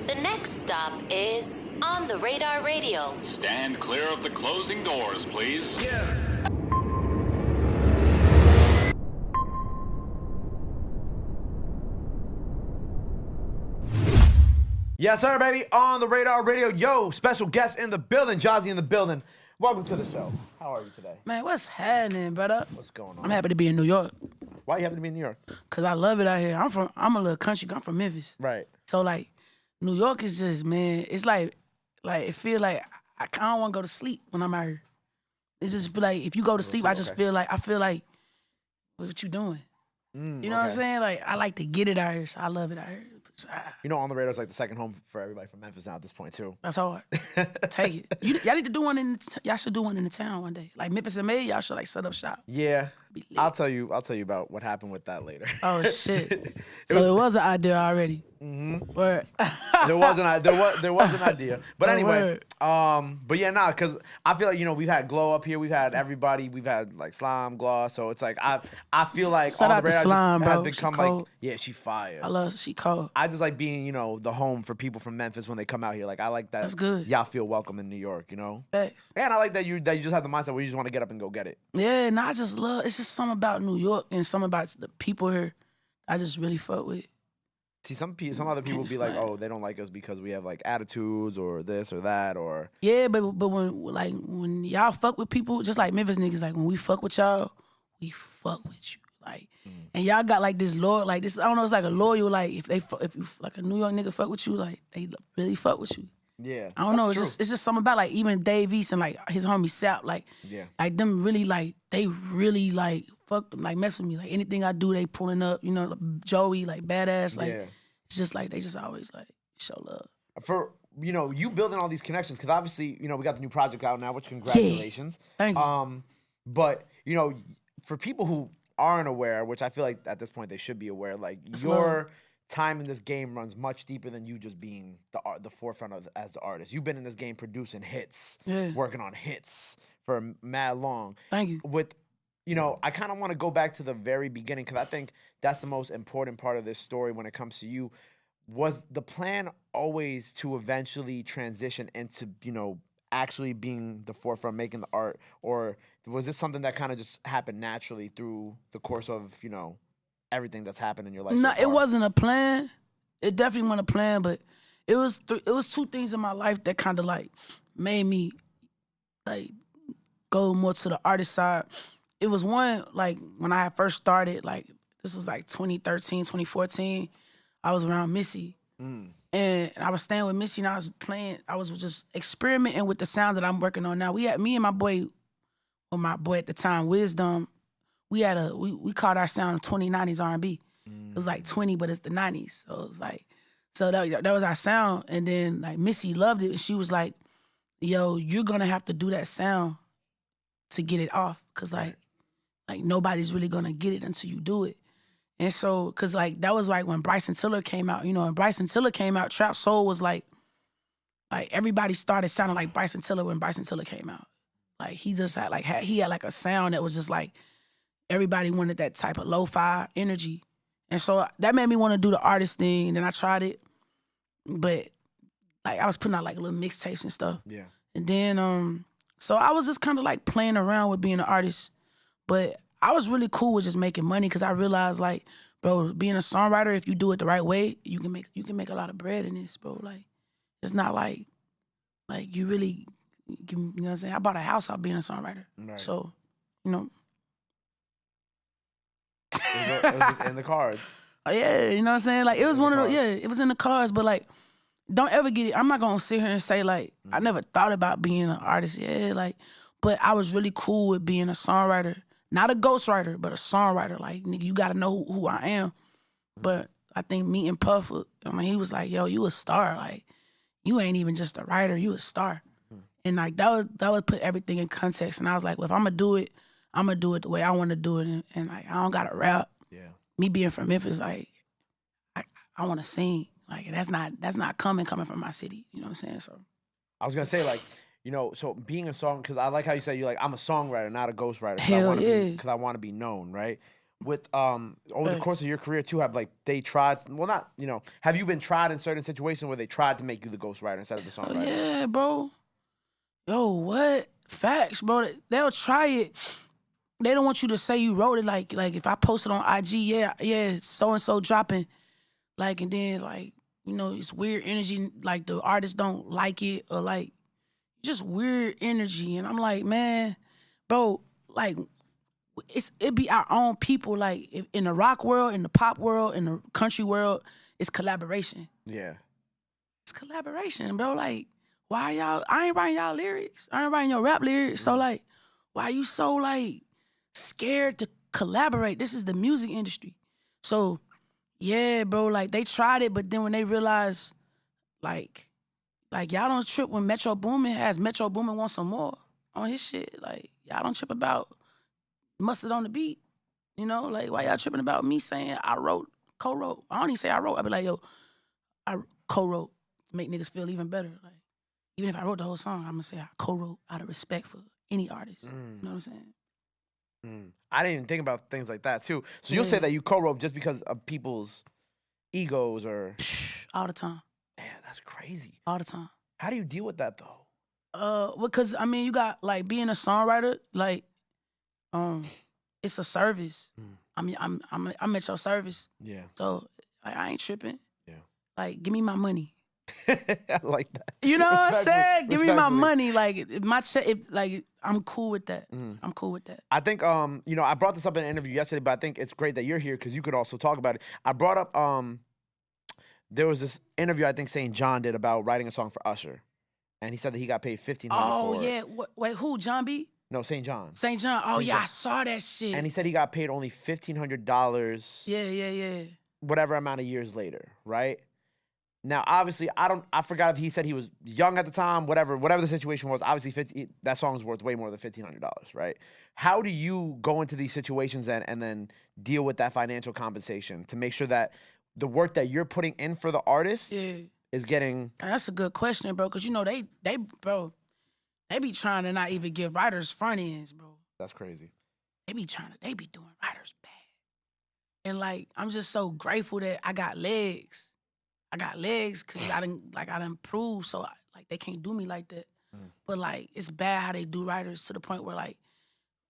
The next stop is On the Radar Radio. Stand clear of the closing doors, please. Yeah. Yes, sir, baby. On the Radar Radio. Yo, special guest in the building. Jozzy in the building. Welcome to the show. How are you today? Man, what's happening, brother? What's going on? I'm happy to be in New York. Why you happy to be in New York? Cause I love it out here. I'm a little country. I'm from Memphis. Right. So like, New York is just, man. It's like it feel like I don't want to go to sleep when I'm out here. It just feel like if you go to sleep, I just feel like what you doing? You know what I'm saying? Like I like to get it out here. So I love it out here. You know, On the Radar is like the second home for everybody from Memphis now at this point too. That's hard. Take it. Y'all need to do one y'all should do one in the town one day. Like Memphis and May, y'all should like set up shop. Yeah. I'll tell you about what happened with that later. Oh shit. It was an idea already. Mm-hmm. Word. there was an idea. But anyway, but yeah, because I feel like, you know, we've had Glow up here, we've had everybody, we've had like Slime, Gloss, so it's like I feel like Shout On out the to Radar Slime, has bro. become She like, cold. yeah, she fire. I love she cold. I just like being, you know, the home for people from Memphis when they come out here. Like I like that. That's good. Y'all feel welcome in New York, you know? Thanks. And I like that you just have the mindset where you just want to get up and go get it. Yeah, and I just love, it's just something about New York and something about the people here I just really fuck with. See, some other people be like, oh, they don't like us because we have like attitudes or this or that or. Yeah, but when y'all fuck with people, just like Memphis niggas, like when we fuck with y'all, we fuck with you. Like, and y'all got like this loyal, like this, I don't know, it's like a loyal, like if you like a New York nigga fuck with you, like they really fuck with you. Yeah. I don't know, it's just something about like even Dave East and like his homie Sap, like, like them really like, they really like fuck them, like mess with me. Like anything I do, they pulling up, you know, Joey, like badass, like it's just like, they just always like show love. For, you know, you building all these connections, because obviously, you know, we got the new project out now, which congratulations. Yeah. Thank you. But, you know, for people who aren't aware, which I feel like at this point they should be aware, like your time in this game runs much deeper than you just being the forefront of as the artist. You've been in this game producing hits, working on hits for mad long. Thank you. With, you know, I kind of want to go back to the very beginning because I think that's the most important part of this story when it comes to you. Was the plan always to eventually transition into, you know, actually being the forefront, making the art, or was this something that kind of just happened naturally through the course of, you know, everything that's happened in your life? No, so far? it wasn't a plan. It definitely wasn't a plan, but it was two things in my life that kind of like made me like go more to the artist side. It was one, like when I first started, like this was like 2013, 2014, I was around Missy. And I was staying with Missy and I was just experimenting with the sound that I'm working on now. Me and my boy at the time, Wisdom, we called our sound 2090s R&B. It was like 20, but it's the 90s. So it was like, so that was our sound. And then like Missy loved it. And she was like, yo, you're gonna have to do that sound to get it off. Cause like nobody's really gonna get it until you do it. And so, cause like that was like when Bryson Tiller came out, you know, and Bryson Tiller came out, Trap Soul was like everybody started sounding like Bryson Tiller when Bryson Tiller came out. Like he just had like a sound that was just like, everybody wanted that type of lo-fi energy. And so that made me want to do the artist thing. And then I tried it, but like I was putting out like little mixtapes and stuff. Yeah. And then, so I was just kind of like playing around with being an artist, but I was really cool with just making money because I realized like, bro, being a songwriter, if you do it the right way, you can make a lot of bread in this, bro. Like, it's not like you really, you know what I'm saying? I bought a house out being a songwriter. Right. So, you know. It was just in the cards. Yeah, you know what I'm saying? Like, it was one of those, it was in the cards, but like, don't ever get it. I'm not gonna sit here and say like, I never thought about being an artist, like, but I was really cool with being a songwriter. Not a ghostwriter, but a songwriter. Like, nigga, you gotta know who I am. But I think me and Puff, I mean, he was like, yo, you a star. Like, you ain't even just a writer, you a star. And like, that would put everything in context. And I was like, well, if I'm gonna do it the way I wanna do it. And like, I don't gotta rap. Yeah. Me being from Memphis, like, I wanna sing. Like, that's not coming from my city. You know what I'm saying? So I was gonna say, like, you know, so being a song, because I like how you said you're like, I'm a songwriter, not a ghostwriter. Hell yeah. Because I want to be known, right? with over the course of your career too, have like they tried, well, not, you know, have you been tried in certain situations where they tried to make you the ghostwriter instead of the Oh, songwriter? yeah, bro. Yo, what? Facts, bro. They'll try it. They don't want you to say you wrote it. Like if I posted on IG, yeah, so and so dropping, like, and then like, you know, it's weird energy. Like the artists don't like it, or like just weird energy. And I'm like, man, bro, like it be our own people. Like in the rock world, in the pop world, in the country world, it's collaboration. Yeah. It's collaboration, bro. Like, why y'all? I ain't writing y'all lyrics. I ain't writing your rap lyrics. So like, why you so like scared to collaborate? This is the music industry. So yeah, bro. Like they tried it, but then when they realized, like y'all don't trip when Metro Boomin has Metro Boomin want some more on his shit. Like y'all don't trip about Mustard on the beat. You know, like why y'all tripping about me saying I wrote, co-wrote? I don't even say I wrote. I be like, yo, I co-wrote to make niggas feel even better. Like even if I wrote the whole song, I'm gonna say I co-wrote out of respect for any artist. You know what I'm saying? I didn't even think about things like that too. So you'll say that you co-wrote just because of people's egos or all the time. Yeah, that's crazy. All the time. How do you deal with that though? Because I mean, you got like being a songwriter, like, it's a service. I mean, I'm at your service. Yeah. So like, I ain't tripping. Yeah. Like, give me my money. I like that. You know what I'm saying? Give me my Respectfully. money. Like my check. If like, I'm cool with that. I'm cool with that. I think you know, I brought this up in an interview yesterday, but I think it's great that you're here because you could also talk about it. I brought up there was this interview I think St. John did about writing a song for Usher, and he said that he got paid $1,500 Oh for yeah. it. Wait, who? John B? No, St. John. St. John. Oh St. yeah, John. I saw that shit. And he said he got paid only $1,500. Yeah. Whatever amount of years later, right? Now, obviously, I forgot if he said he was young at the time, whatever the situation was. Obviously, that song's worth way more than $1,500, right? How do you go into these situations and then deal with that financial compensation to make sure that the work that you're putting in for the artist is getting? That's a good question, bro. Cause you know they be trying to not even give writers front ends, bro. That's crazy. They be doing writers bad. And like, I'm just so grateful that I got legs. I got legs because I done proved, so like they can't do me like that. But like, it's bad how they do writers to the point where like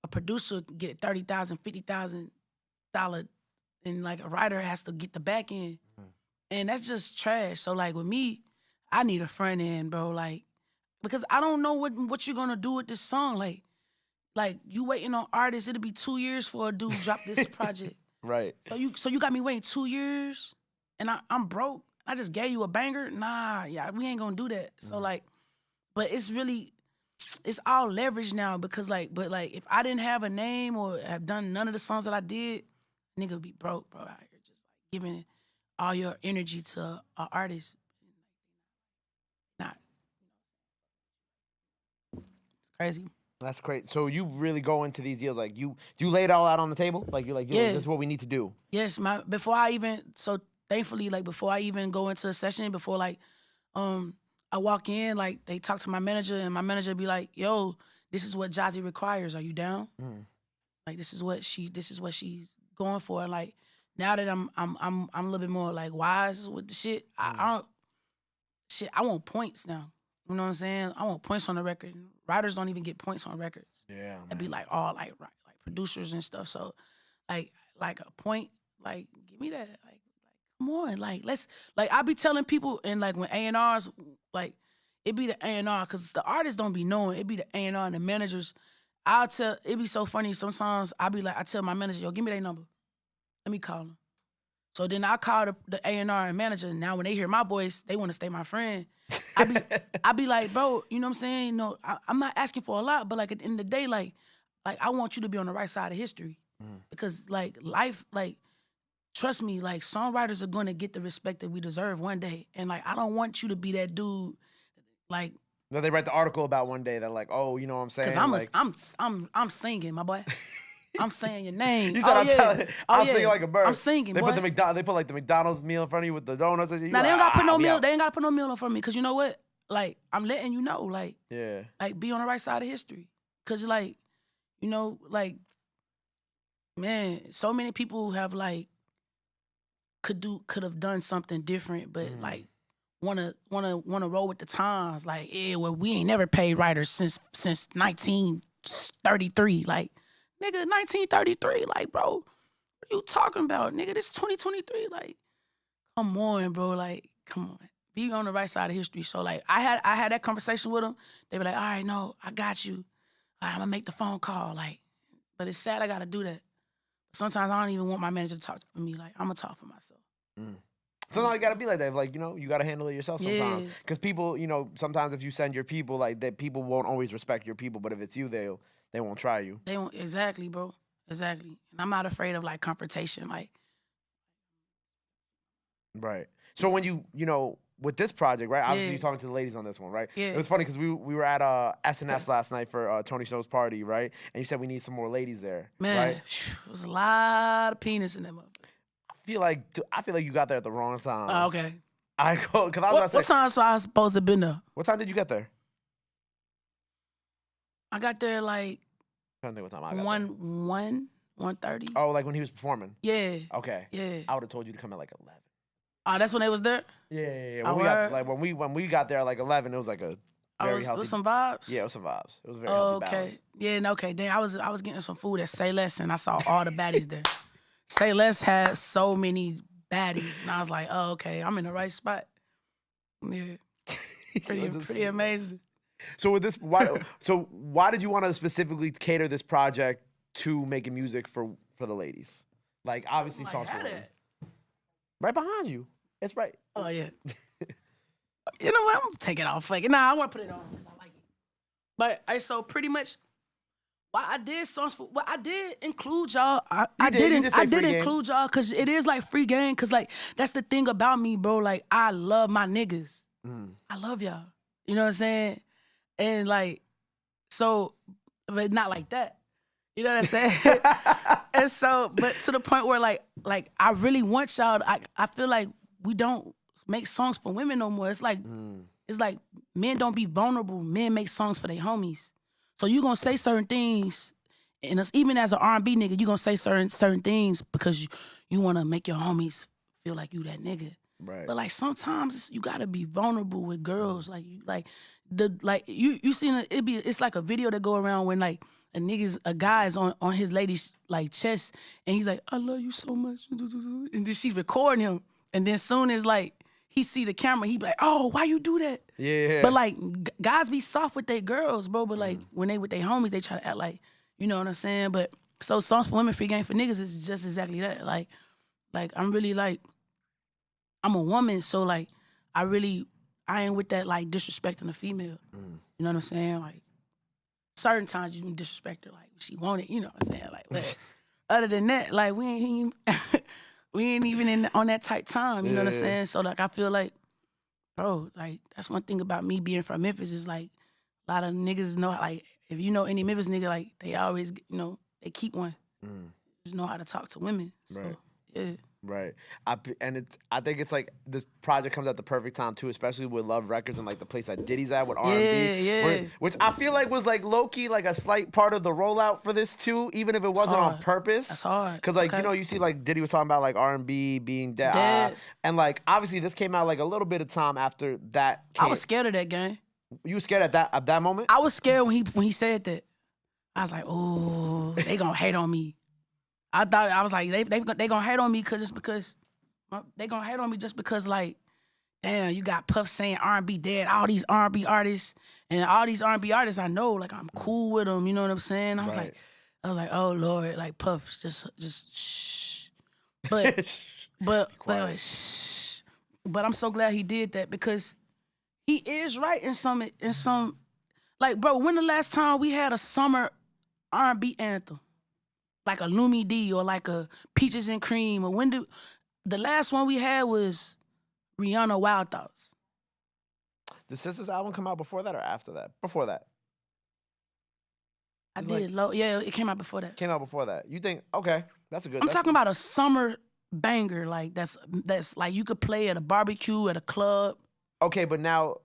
a producer can get $30,000, $50,000, and like a writer has to get the back end, and that's just trash. So like with me, I need a front end, bro. Like, because I don't know what you're gonna do with this song. Like you waiting on artists, it'll be 2 years for a dude drop this project. Right. So you got me waiting 2 years, and I'm broke. I just gave you a banger. Nah, yeah, we ain't gonna do that. So like, but it's all leverage now because like, if I didn't have a name or have done none of the songs that I did, nigga would be broke, bro. Out here just like giving all your energy to an artist. Not, it's crazy. That's great. So you really go into these deals like you lay it all out on the table? Like you're like, yo, Yeah. this is what we need to do. Yes, thankfully, like before I even go into a session, before like I walk in, like they talk to my manager and my manager be like, yo, this is what Jozzy requires. Are you down? Like this is what she's going for. And like now that I'm a little bit more like wise with the shit, I want points now. You know what I'm saying? I want points on the record. Writers don't even get points on records. Yeah. It'd be like all like producers and stuff. So like a point, like give me that. Like come on, like let's like I be telling people and like when A&Rs like it be the A&R because the artists don't be knowing. It be the A&R and the managers. It be so funny sometimes. I tell my manager, yo, give me their number. Let me call them. So then I call the A&R and manager. Now when they hear my voice, they want to stay my friend. I be like, bro, you know what I'm saying? No, I'm not asking for a lot, but like at the end of the day, like I want you to be on the right side of history. Because like life, like trust me, like songwriters are gonna get the respect that we deserve one day. And like I don't want you to be that dude, like that they write the article about one day that like, oh, you know what I'm saying? Because I'm singing, my boy. I'm saying your name. You said I'm singing like a bird. I'm singing, They boy. put like the McDonald's meal in front of you with the donuts. And Now they don't gotta put no meal. They ain't gotta put no meal in front of me. Cause you know what? Like I'm letting you know, like like be on the right side of history. Cause like, you know, like man, so many people have like could have done something different, but like wanna roll with the times. Like, yeah, well, we ain't never paid writers since 1933. Like, nigga, 1933. Like, bro, what are you talking about, nigga? This 2023. Like, come on, bro. Like, come on. Be on the right side of history. So like, I had that conversation with them. They were like, all right, no, I got you. All right, I'm gonna make the phone call. Like, but it's sad I gotta do that. Sometimes I don't even want my manager to talk for me. Like, I'm gonna talk for myself. Sometimes you gotta be like that. Like, you gotta handle it yourself sometimes. Yeah. Because people, sometimes if you send your people, like that, people won't always respect your people. But if it's you, they won't try you. They won't, exactly, bro. Exactly. And I'm not afraid of like confrontation. Like, Right. So when with this project, right? Obviously, Yeah. you're talking to the ladies on this one, right? Yeah. It was funny because we were at SNS last night for Tony Snow's party, right? And you said we need some more ladies there, man, right? there's a lot of penis in that motherfucker. I feel like you got there at the wrong time. Oh, okay. I go because I was What about to say, time so I supposed to been there? what time did you get there? I got there like I don't think what time I got there. 1:30. Oh, like when he was performing. Yeah. Okay. Yeah. I would have told you to come at like 11. Oh, that's when they was there? Yeah. Oh, When we got word? like when we got there at like 11, it was like a very healthy. With some vibes? Yeah, it was some vibes. It was a very Oh, healthy okay. balance. Yeah, no, okay. Then I was getting some food at Say Less and I saw all the baddies there. Say Less had so many baddies. And I was like, oh, okay, I'm in the right spot. Yeah. Pretty amazing. So with this, why did you want to specifically cater this project to making music for the ladies? Like obviously Like, songs for had women. it. Right behind you. It's right. Oh, yeah. You know what? I'm gonna take it off. Like, nah, I want to put it on 'cause I like it. But so pretty much, I did songs for. I did include y'all. I did. You did say I did free game. include y'all because it is like free game. Because like that's the thing about me, bro. Like I love my niggas. I love y'all. You know what I'm saying? And like, so, but not like that. You know what I'm saying? And so, but to the point where like I really want y'all. I feel like we don't make songs for women no more. It's like men don't be vulnerable. Men make songs for their homies. So you gonna say certain things, and even as an R&B nigga, you gonna say certain things because you wanna make your homies feel like you that nigga. Right. But like sometimes you gotta be vulnerable with girls. Like you seen it's like a video that go around when like a guy is on his lady's like chest and he's like, I love you so much, and then she's recording him, and then soon as like he see the camera, he be like, oh, why you do that? Yeah. But like guys be soft with their girls, bro. But like when they with their homies, they try to act like, you know what I'm saying? But so songs for women, free game for niggas is just exactly that. Like I'm really like, I'm a woman, so like I ain't with that like disrespecting a female. You know what I'm saying? Like certain times you can disrespect her, like she want it. You know what I'm saying? Like, but other than that, like we ain't even on that tight time. You know what I'm saying? So like I feel like, bro, like that's one thing about me being from Memphis is like a lot of niggas know, like if you know any Memphis nigga, like they always they keep one. Just know how to talk to women. So Right. yeah. Right. I think it's like this project comes at the perfect time too, especially with Love Records and like the place that Diddy's at with R&B. Yeah. Which I feel like was like low key like a slight part of the rollout for this too, even if it wasn't on hard. purpose. That's hard. Because like Okay. you see like Diddy was talking about like R&B being dead, Dead. and like obviously this came out like a little bit of time after that. I was scared of that game. You were scared at that moment? I was scared when he said that. I was like, oh, they gonna hate on me. I was like, they gonna hate on me because they gonna hate on me just because like, damn, you got Puff saying R&B dead. All these R&B artists and all these R&B artists I know, like I'm cool with them. You know what I'm saying? I was like, oh Lord, like Puff, just shh. But like, shh. But I'm so glad he did that because he is right in some like, bro. When the last time we had a summer R&B anthem? Like a Lumi D or like a Peaches and Cream, or the last one we had was Rihanna Wild Thoughts. Did Sisters album come out before that or after that? Before that. I did yeah, it came out before that. Came out before that. You think okay, that's a good. I'm talking about a summer banger, like that's like you could play at a barbecue, at a club. Okay, but now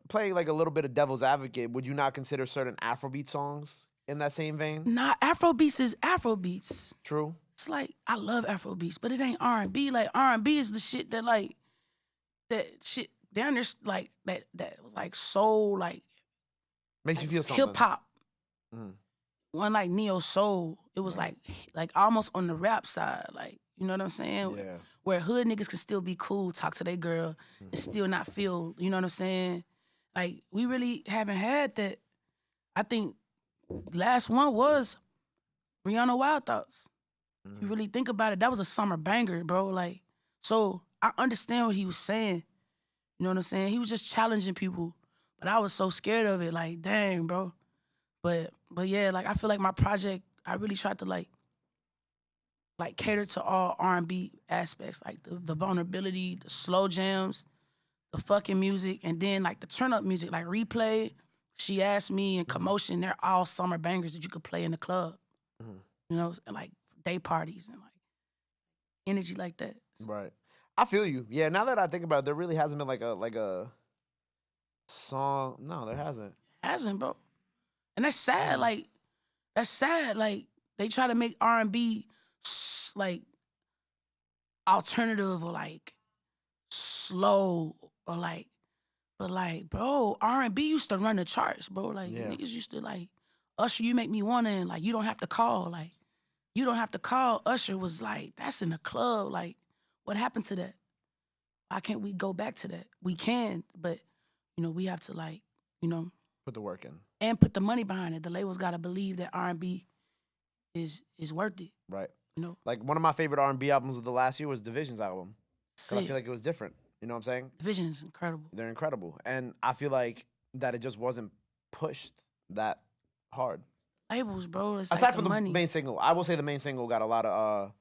playing like a little bit of devil's advocate, would you not consider certain Afrobeat songs in that same vein? Nah, Afrobeats is Afrobeats. True. it's like I love Afro beats, but it ain't R&B. Like R&B is the shit that like that shit down there like that was like soul like Makes you feel something. hip hop. Mhm. One like neo soul. It was Right. like almost on the rap side. Like you know what I'm saying? Yeah. Where hood niggas can still be cool, talk to their girl, and still not feel. You know what I'm saying? Like we really haven't had that. I think last one was Rihanna Wild Thoughts. If you really think about it, that was a summer banger, bro. Like, so I understand what he was saying. You know what I'm saying? He was just challenging people, but I was so scared of it. Like, dang, bro. But yeah, like I feel like my project, I really tried to like cater to all R&B aspects, like the vulnerability, the slow jams, the fucking music, and then like the turn up music, like Replay, She Asked Me, and Commotion. They're all summer bangers that you could play in the club. You know, and like day parties and like energy like that. Right. I feel you. Yeah. Now that I think about it, there really hasn't been like a song. No, there hasn't. Hasn't, bro. And that's sad. Like, that's sad. Like, they try to make R&B like alternative or like slow or like, but like, bro, R&B used to run the charts, bro. Like, Yeah. niggas used to like, Usher, You Make Me Wanna, and like, You Don't Have to Call. Like, You Don't Have to Call. Usher was like, that's in the club. Like, what happened to that? Why can't we go back to that? We can, but you know, we have to like, you know, Put the work in. and put the money behind it. The labels gotta believe that R&B is worth it. Right. You know, Like one of my favorite R&B albums of the last year was Division's album. Because I sick. feel like it was different. You know what I'm saying? Vision is incredible. They're incredible. And I feel like that it just wasn't pushed that hard. Labels, bro. It's Aside like from the the money. main single. I will say the main single got a lot of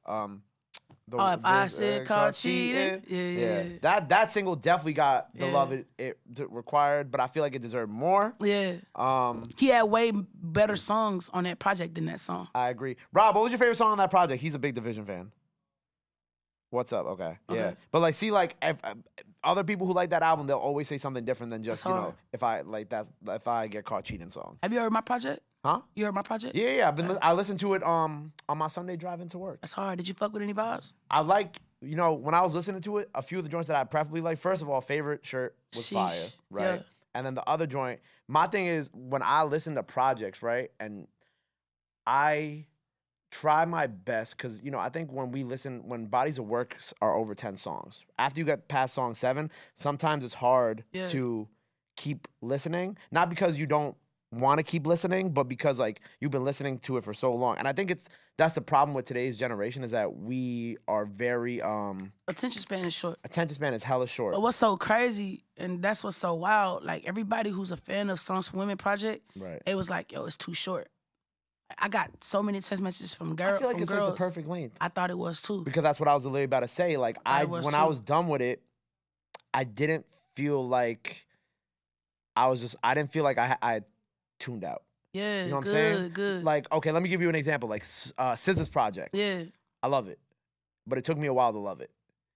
If I said caught cheating, yeah. That single definitely got the Yeah. love it required, but I feel like it deserved more. Yeah. He had way better songs on that project than that song. I agree. Rob, what was your favorite song on that project? He's a big Division fan. What's up? Okay. Yeah. Okay. But like, see, like, if, other people who like that album, they'll always say something different than just, That's you know, hard. if I get caught cheating song. Have you heard my project? Huh? You heard my project? Yeah. I listened to it on my Sunday drive into work. That's hard. Did you fuck with any vibes? I like, you know, when I was listening to it, a few of the joints that I preferably like, first of all, Favorite Shirt was Sheesh. fire, right? Yeah. And then the other joint, my thing is when I listen to projects, right? And I try my best because, you know, I think when bodies of work are over 10 songs, after you get past song 7, sometimes it's hard Yeah. to keep listening. Not because you don't want to keep listening, but because like you've been listening to it for so long. And I think that's the problem with today's generation is that we are very Attention span is short. attention span is hella short. But what's so crazy, and that's what's so wild, like everybody who's a fan of Songs for Women project, Right. it was like, yo, it's too short. I got so many text messages from girls. I feel like from it's girls. like the perfect length. I thought it was too. Because that's what I was literally about to say. Like I was when I too. was done with it, I didn't feel like I didn't feel like I tuned out. Yeah, You know what good, I'm saying? good. Like, okay, let me give you an example. Like SZA's project. yeah, I love it. But it took me a while to love it.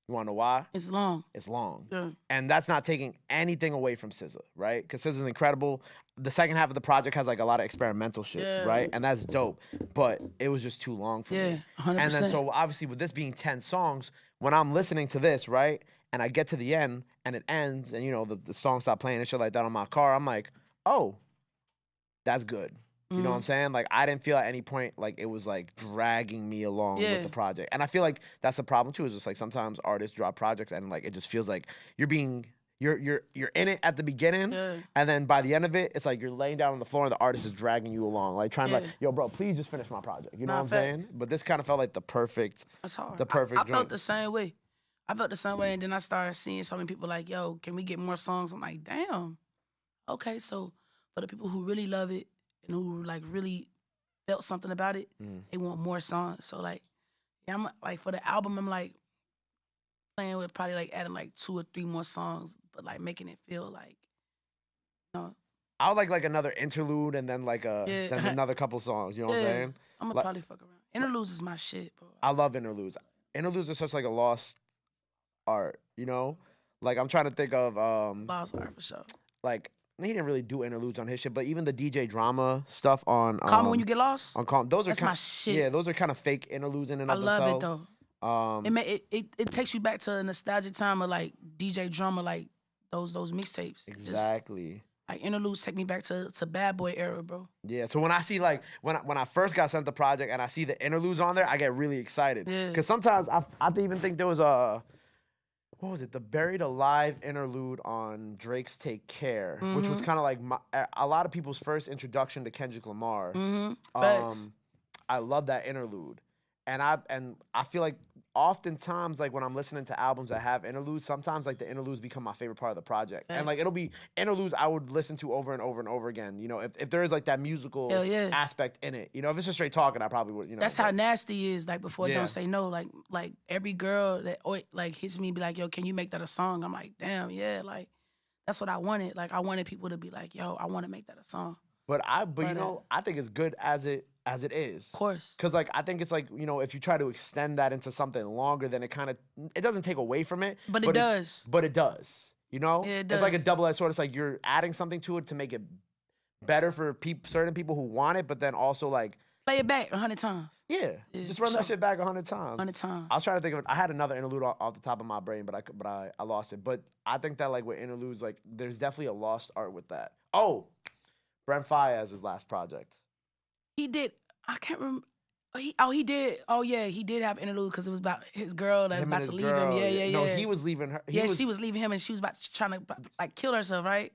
You wanna know why? it's long. It's long. Yeah. And that's not taking anything away from SZA, right? Because SZA's incredible. The second half of the project has like a lot of experimental shit, Yeah. right? And that's dope. But it was just too long for Yeah, me. 100%. And then so obviously with this being 10 songs, when I'm listening to this, right? And I get to the end and it ends and you know the song stop playing and shit like that on my car, I'm like, oh, that's good. You know what I'm saying? Like I didn't feel at any point like it was like dragging me along Yeah. with the project. And I feel like that's a problem too, is just like sometimes artists drop projects and like it just feels like you're in it at the beginning Yeah. and then by the end of it, it's like you're laying down on the floor and the artist is dragging you along. Like trying to like, Yeah. yo, bro, please just finish my project. You know Nah, what I'm saying? facts. But this kind of felt like the perfect That's hard. The perfect I felt joint. the same way. I felt the same way, and then I started seeing so many people like, yo, can we get more songs? I'm like, damn. Okay, so for the people who really love it and who like really felt something about it, they want more songs. So like, yeah, I'm like for the album, I'm like playing with probably like adding like 2 or 3 more songs, but like making it feel like, you know, I would like another interlude and then like Yeah. then another couple songs. You know what I'm yeah, saying? I'm gonna Like- probably fuck around. Interludes is my shit, bro. I love interludes. Interludes are such like a lost art, you know? Like I'm trying to think of Lost art for sure. like he didn't really do interludes on his shit, but even the DJ drama stuff on Call Me When You Get Lost. on Calm, those are That's my shit. Yeah, those are kind of fake interludes in and I of love it themselves. though. It takes you back to a nostalgic time of like DJ drama, like those mixtapes. Exactly. Like interludes take me back to Bad Boy era, bro. Yeah, so when I see like when I first got sent the project and I see the interludes on there, I get really excited. Yeah. Because sometimes I even think there was a what was it? The Buried Alive interlude on Drake's Take Care, which was kind of like a lot of people's first introduction to Kendrick Lamar. Facts. I love that interlude, and I feel like oftentimes like when I'm listening to albums that have interludes, sometimes like the interludes become my favorite part of the project, and like it'll be interludes I would listen to over and over and over again. You know, if there is like that musical aspect in it, you know, if it's just straight talking, I probably would. You know, that's how Nasty is. Like before, Don't Say No. Like every girl that like hits me, and be like, "Yo, can you make that a song?" I'm like, "Damn, yeah." Like that's what I wanted. Like I wanted people to be like, "Yo, I want to make that a song." But you know, I think it's good as it is. Of course. Because like I think it's like, you know, if you try to extend that into something longer, then it doesn't take away from it. But it does. But it does. You know? Yeah, it It's like a does. double-edged sword. It's like you're adding something to it to make it better for certain people who want it, but then also like Play it back 100 times. yeah, just run that shit back 100 times. 100 times. I was trying to think of it. I had another interlude off the top of my brain, but I lost it. But I think that like with interludes, like there's definitely a lost art with that. Oh, Brent Faiyaz's last project. He did. I can't remember. He did. Oh yeah, he did have interlude because it was about his girl that was about to leave him. Yeah. No, he was leaving her. She was leaving him, and she was about to trying to like kill herself, right?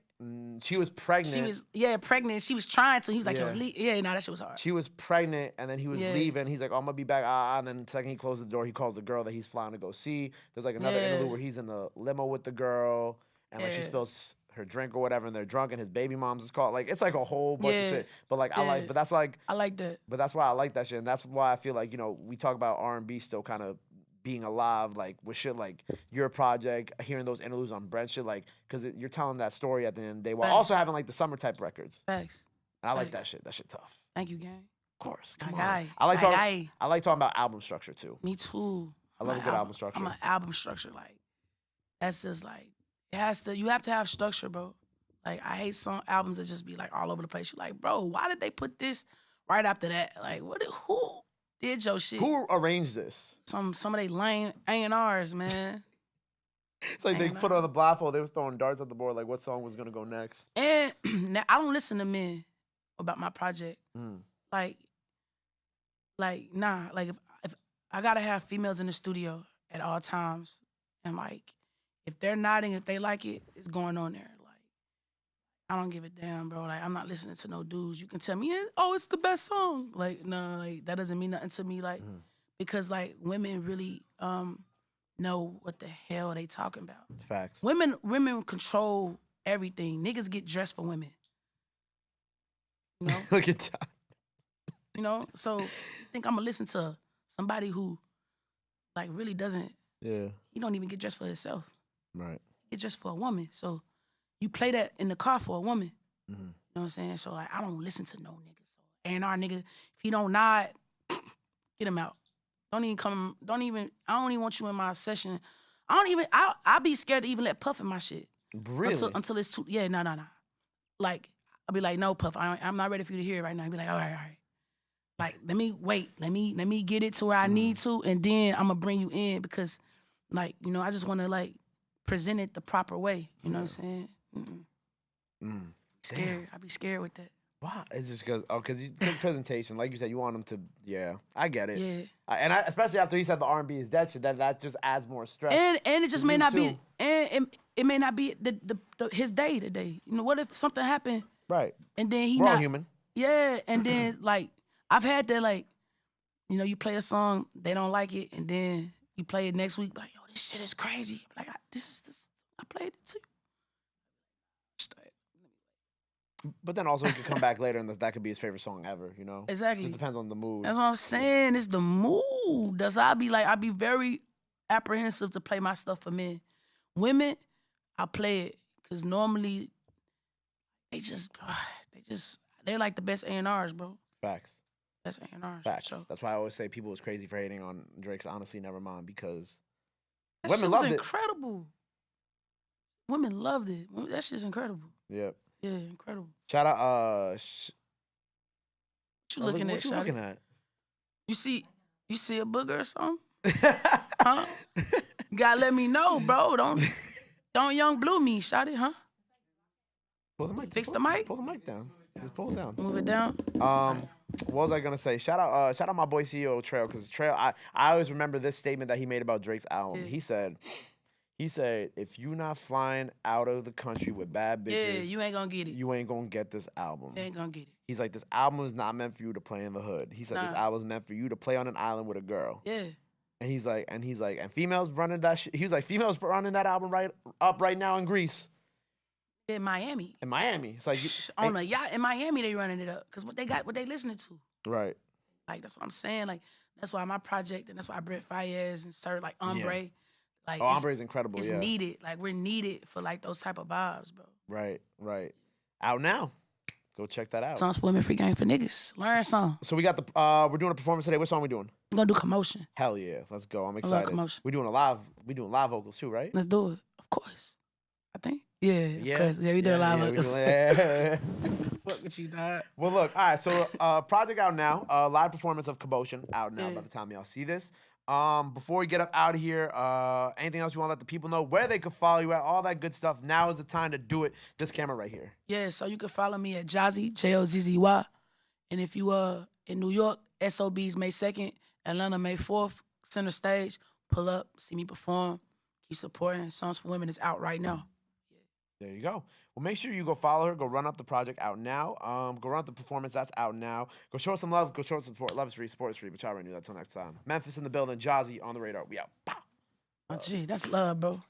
She was pregnant. She was pregnant. She was trying to. He was like, yo, leave. Yeah, no, that shit was hard. She was pregnant, and then he was leaving. He's like, oh, I'm gonna be back. And then the second he closed the door, he calls the girl that he's flying to go see. There's like another interlude where he's in the limo with the girl, and like she spills her drink or whatever, and they're drunk, and his baby mom's is called. Like it's like a whole bunch of shit. But like I like that. But that's why I like that shit, and that's why I feel like, you know, we talk about R&B still kind of being alive, like with shit like your project, hearing those interludes on Brent shit, like because you're telling that story at the end of the day while also having like the summer type records. Facts. And I like that shit. That shit tough. Thank you, gang. Of course. Come My on. guy. I like talking about album structure too. Me too. I love a good album structure. I'm an album structure. Like that's just like you have to have structure, bro. Like I hate some albums that just be like all over the place. You're like, bro, why did they put this right after that? Like who did your shit? Who arranged this? Some of they lame A&Rs, man. It's like they put on the blindfold. They were throwing darts at the board, like what song was gonna go next. And now I don't listen to men about my project. Like nah. Like if I gotta have females in the studio at all times, and like if they're nodding, if they like it, it's going on there. Like I don't give a damn, bro. Like I'm not listening to no dudes. You can tell me, oh, it's the best song. Like no, like that doesn't mean nothing to me. Like because like women really know what the hell they talking about. Facts. Women control everything. Niggas get dressed for women. You know? Look at John. You know? So I think I'm gonna listen to somebody who like really doesn't. Yeah. He don't even get dressed for himself. Right. He get dressed for a woman. So you play that in the car for a woman. You know what I'm saying? So like I don't listen to no niggas. So A&R nigga, if he don't nod, get him out. I don't even want you in my session. I'll be scared to even let Puff in my shit. Really? Until it's too, no. Like, I'll be like, no, Puff, I'm not ready for you to hear it right now. He'll be like, all right. Like, let me wait. Let me get it to where I need to, and then I'm gonna bring you in because, like, you know, I just wanna, like, present it the proper way. You know what I'm saying? Scared. I be scared with that. Wow, it's just because presentation, like you said, you want them to. Yeah, I get it. Yeah, and especially after he said the R&B is dead shit, that just adds more stress. And it just may not be, and it may not be his day today. You know, what if something happened? Right. And then We're all human. Yeah, and then like I've had that, like, you know, you play a song, they don't like it, and then you play it next week, like, yo, this shit is crazy. Like this I played it too. But then also he could come back later and that could be his favorite song ever, you know? Exactly. It just depends on the mood. That's what I'm saying. It's the mood. That's how I be very apprehensive to play my stuff for men. Women, I play it because normally they're like the best A&Rs, bro. Facts. Best A&Rs. Facts. Sure. That's why I always say people was crazy for hating on Drake's Honestly Nevermind because that women loved it. Incredible. Women loved it. That shit's incredible. Yep. Yeah, incredible. Shout out. What you looking what at, you shawty? looking at? You see a booger or something? Huh? You gotta let me know, bro. Don't young blue me, shawty, huh? Pull the mic. Fix the mic? Pull the mic down. Just pull it down. Move it down. What was I gonna say? Shout out my boy CEO Trail, because Trail, I always remember this statement that he made about Drake's album. Yeah. He said, if you not flying out of the country with bad bitches, Yeah, you ain't gonna get it. you ain't gonna get this album. You ain't gonna get it. He's like, this album is not meant for you to play in the hood. He said, this Nah. album is meant for you to play on an island with a girl. Yeah. And he's like, and females running that shit. He was like, females running that album right now in Greece. In Miami. In Miami. It's like On a yacht in Miami, they running it up. Cause what they listening to. Right. Like, that's what I'm saying. Like, that's why my project, and that's why Brett Fayez and Sir, like, Ombre. Yeah. Like, Ombre is incredible. It's yeah. needed. Like, we're needed for, like, those type of vibes, bro. Right. Out now. Go check that out. Songs for women, free game for niggas. Learn some. So we got we're doing a performance today. What song we doing? We're gonna do Commotion. Hell yeah. Let's go. I'm I love excited. Commotion. We doing live vocals too, right? Let's do it. Of course. I think. Yeah. Yeah. Of course. Yeah, we do live vocals. Yeah. Fuck with you, dog. Well, look. All right. So project out now. Live performance of Commotion out now by the time y'all see this. Before we get up out of here, anything else you want to let the people know, where they could follow you at, all that good stuff? Now is the time to do it. This camera right here. Yeah, so you can follow me at Jozzy, Jozzzy. And if you in New York, SOB's May 2nd, Atlanta May 4th, center stage, pull up, see me perform, keep supporting. Songs for Women is out right now. There you go. Well, make sure you go follow her. Go run up the project out now. Go run up the performance that's out now. Go show us some love. Go show us some support. Love is free, support is free. But y'all already knew that. Till next time. Memphis in the building. Jozzy on the radar. We out. Pow. Oh, gee, that's love, bro.